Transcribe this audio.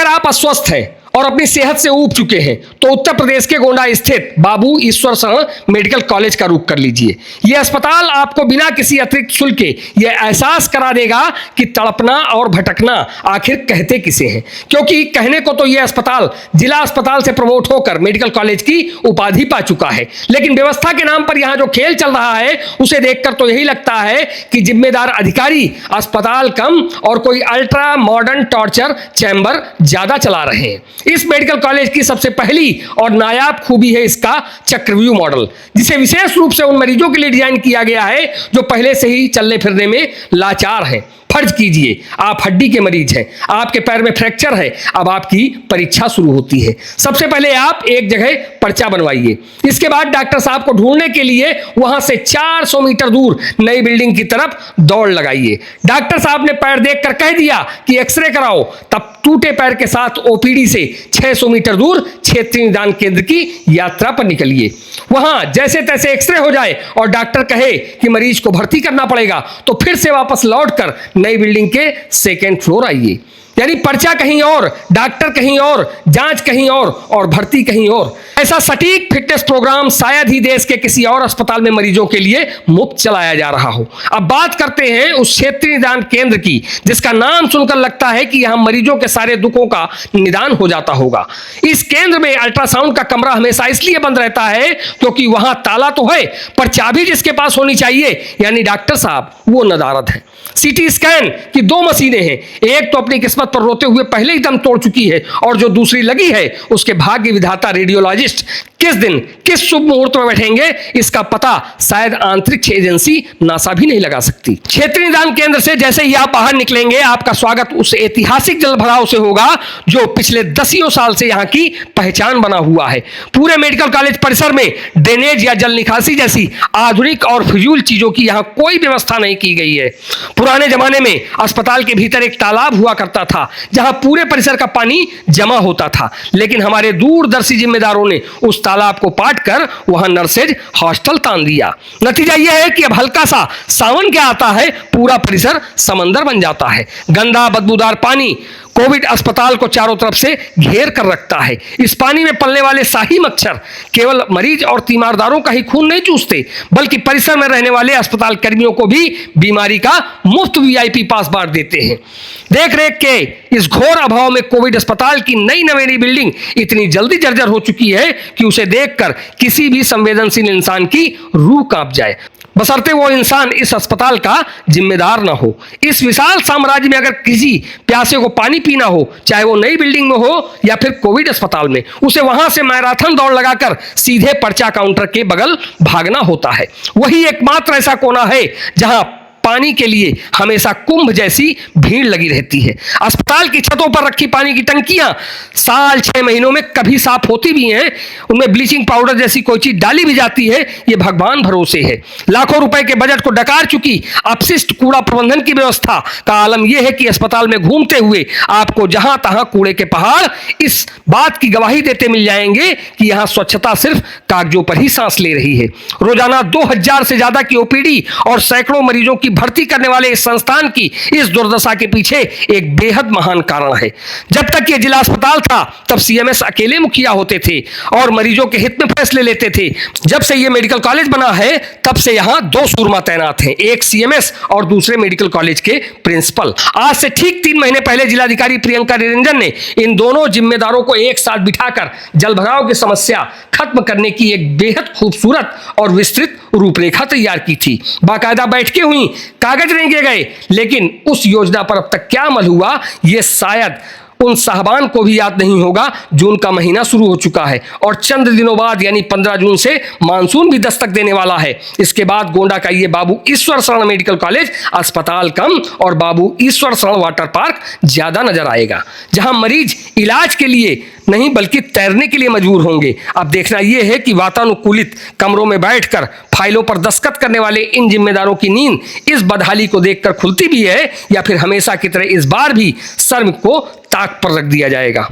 अगर आप अस्वस्थ हैं और अपनी सेहत से ऊब चुके हैं तो उत्तर प्रदेश के गोंडा स्थित बाबू ईश्वर शरण मेडिकल कॉलेज का रुख कर लीजिए। यह अस्पताल आपको बिना किसी अतिरिक्त शुल्क के यह एहसास करा देगा कि तड़पना और भटकना आखिर कहते किसे हैं, क्योंकि कहने को तो यह अस्पताल जिला अस्पताल से प्रमोट होकर मेडिकल कॉलेज की उपाधि पा चुका है, लेकिन व्यवस्था के नाम पर यहां जो खेल चल रहा है उसे देखकर तो यही लगता है कि जिम्मेदार अधिकारी अस्पताल कम और कोई अल्ट्रा मॉडर्न टॉर्चर चैम्बर ज्यादा चला रहे हैं। इस मेडिकल कॉलेज की सबसे पहली और नायाब खूबी है इसका चक्रव्यूह मॉडल, जिसे विशेष रूप से उन मरीजों के लिए डिजाइन किया गया है जो पहले से ही चलने फिरने में लाचार हैं। फर्ज कीजिए आप हड्डी के मरीज हैं, आपके पैर में फ्रैक्चर है, अब आपकी परीक्षा शुरू होती है। सबसे पहले आप एक जगह पर्चा बनवाइए, इसके बाद डॉक्टर साहब को ढूंढने के लिए वहां से 400 मीटर दूर नई बिल्डिंग की तरफ दौड़ लगाइए। डॉक्टर साहब ने पैर देखकर कह दिया कि एक्सरे कराओ, तब टूटे पैर के साथ ओपीडी से 600 मीटर दूर क्षेत्रीय निदान केंद्र की यात्रा पर निकलिए। वहां जैसे तैसे एक्सरे हो जाए और डॉक्टर कहे कि मरीज को भर्ती करना पड़ेगा तो फिर से वापस लौटकर नई बिल्डिंग के सेकेंड फ्लोर आइए। यानी पर्चा कहीं और, डॉक्टर कहीं और, जांच कहीं और भर्ती कहीं और। ऐसा सटीक फिटनेस प्रोग्राम शायद ही देश के किसी और अस्पताल में मरीजों के लिए मुफ्त चलाया जा रहा हो। अब बात करते हैं उस क्षेत्रीय निदान केंद्र की जिसका नाम सुनकर लगता है कि यहां मरीजों के सारे दुखों का निदान हो जाता होगा। इस केंद्र में अल्ट्रासाउंड का कमरा हमेशा इसलिए बंद रहता है क्योंकि वहां ताला तो है पर चाबी जिसके पास होनी चाहिए यानी डॉक्टर साहब वो नदारद है। सीटी स्कैन की 2 मशीनें हैं, एक तो अपनी किस्मत पर रोते हुए पहले ही दम तोड़ चुकी है और जो दूसरी लगी है उसके भाग्य विधाता रेडियोलॉजिस्ट किस दिन किस शुभ मुहूर्त में बैठेंगे इसका पता शायद अंतरिक्ष एजेंसी नासा भी नहीं लगा सकती। क्षेत्रीय निदान केंद्र से जैसे ही आप बाहर निकलेंगे आपका स्वागत उस ऐतिहासिक जल भराव से होगा जो पिछले दसियों साल से यहाँ की पहचान बना हुआ है। पूरे मेडिकल कॉलेज परिसर में ड्रेनेज या जल निकासी जैसी आधुनिक और फिजूल चीजों की यहाँ कोई व्यवस्था नहीं की गई है। पुराने जमाने में अस्पताल के भीतर एक तालाब हुआ करता था जहां पूरे परिसर का पानी जमा होता था, लेकिन हमारे दूरदर्शी जिम्मेदारों ने उस तालाब को पाट कर वहां नर्सेज हॉस्टल तान दिया। नतीजा यह है कि अब हल्का सा सावन क्या आता है पूरा परिसर समंदर बन जाता है। गंदा बदबूदार पानी कोविड अस्पताल को चारों तरफ से घेर कर रखता है। इस पानी में पलने वाले शाही मच्छर केवल मरीज और तीमारदारों का ही खून नहीं चूसते बल्कि परिसर में रहने वाले अस्पताल कर्मियों को भी बीमारी का मुफ्त वीआईपी पास बांट देते हैं। देख रेख के इस घोर अभाव में कोविड अस्पताल की नई नवेली बिल्डिंग इतनी जल्दी जर्जर हो चुकी है कि उसे देखकर किसी भी संवेदनशील इंसान की रूह कांप जाए, बशर्ते वो इंसान इस अस्पताल का जिम्मेदार ना हो। इस विशाल साम्राज्य में अगर किसी प्यासे को पानी पीना हो, चाहे वो नई बिल्डिंग में हो या फिर कोविड अस्पताल में, उसे वहां से मैराथन दौड़ लगाकर सीधे पर्चा काउंटर के बगल भागना होता है। वही एकमात्र ऐसा कोना है जहां पानी के लिए हमेशा कुंभ जैसी भीड़ लगी रहती है। अस्पताल की छतों पर रखी पानी की टंकियां साल 6 महीनों में कभी साफ होती भी हैं, उनमें ब्लीचिंग पाउडर जैसी कोई चीज डाली भी जाती है, ये भगवान भरोसे है। लाखों रुपए के बजट को डकार चुकी अपशिष्ट कूड़ा प्रबंधन की व्यवस्था का आलम यह है कि अस्पताल में घूमते हुए आपको जहां तहां कूड़े के पहाड़ इस बात की गवाही देते मिल जाएंगे कि यहां स्वच्छता सिर्फ कागजों पर ही सांस ले रही है। रोजाना 2000 से ज्यादा की ओपीडी और सैकड़ों मरीजों की भर्ती करने वाले इस संस्थान की इस दुर्दशा के पीछे एक बेहद महान कारण है। जब तक यह जिला अस्पताल था तब सीएमएस अकेले मुखिया होते थे और मरीजों के हित में फैसले लेते थे। जब से यह मेडिकल कॉलेज बना है तब से यहां 2 सूरमा तैनात हैं, एक सीएमएस और दूसरे मेडिकल कॉलेज के प्रिंसिपल। आज से ठीक 3 महीने पहले जिलाधिकारी प्रियंका निरंजन ने इन दोनों जिम्मेदारों को एक साथ बिठाकर जलभराव की समस्या खत्म करने की एक बेहद खूबसूरत और विस्तृत रूपरेखा तैयार की थी। बाकायदा बैठकें हुई, कागज नहीं किए गए, लेकिन उस योजना पर अब तक क्या अमल हुआ ये शायद उन साहबान को भी याद नहीं होगा। जून का महीना शुरू हो चुका है और चंद दिनों बाद यानी 15 जून से मानसून भी दस्तक देने वाला है। इसके बाद गोंडा का ये बाबू ईश्वर शरण मेडिकल कॉलेज अस्पताल कम और बाबू ईश्वर शरण वाटर पार्क ज्यादा नजर आएगा, जहां मरीज इलाज के लिए नहीं बल्कि तैरने के लिए मजबूर होंगे। अब देखना यह है कि वातानुकूलित कमरों में बैठकर फाइलों पर दस्तखत करने वाले इन जिम्मेदारों की नींद इस बदहाली को देखकर खुलती भी है या फिर हमेशा की तरह इस बार भी शर्म को ताक पर रख दिया जाएगा।